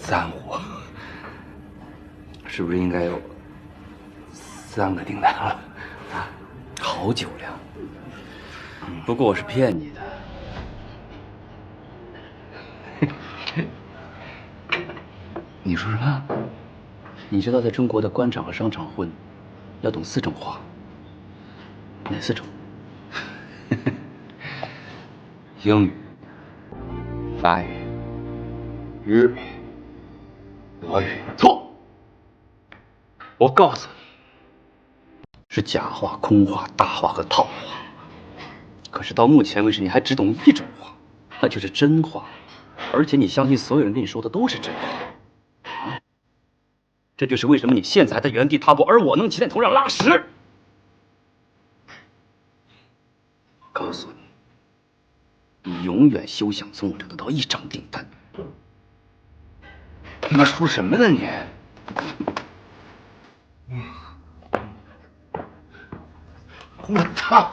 3户，是不是应该有3个订单了？啊，好酒量。不过我是骗你的。你说什么？你知道在中国的官场和商场混，要懂4种话。哪4种？英语、法语、日语、德语。错！我告诉你，是假话、空话、大话和套话。可是到目前为止，你还只懂1种话，那就是真话。而且你相信所有人跟你说的都是真话。啊，这就是为什么你现在还在原地踏步，而我能骑在头上拉屎。告诉你，你永远休想从我这得到1张订单。他妈说什么呢你？我操！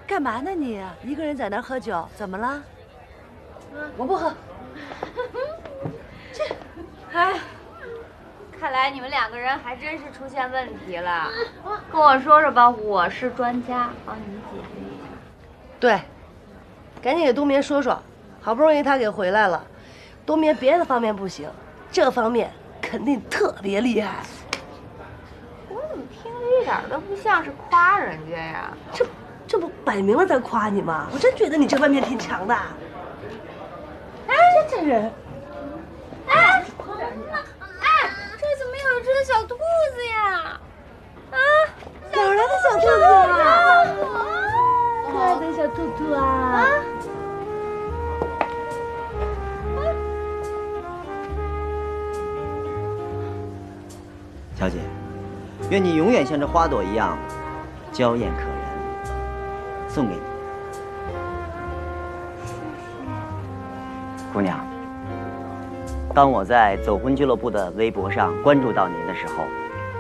干嘛呢你？一个人在那儿喝酒，怎么了？我不喝。哎，看来你们2个人还真是出现问题了。跟我说说吧，我是专家，帮你们解决一下。对，赶紧给冬眠说说，好不容易他给回来了，冬眠别的方面不行，这方面肯定特别厉害。我怎么听着一点都不像是夸人家呀？这不摆明了在夸你吗？我真觉得你这方面挺强的。哎，这人，哎，哎，这怎么有一只小兔子呀？啊，哪儿来的小兔子啊？可爱的小兔兔啊！小姐，愿你永远像这花朵一样娇艳可人。送给你，姑娘。当我在走婚俱乐部的微博上关注到您的时候，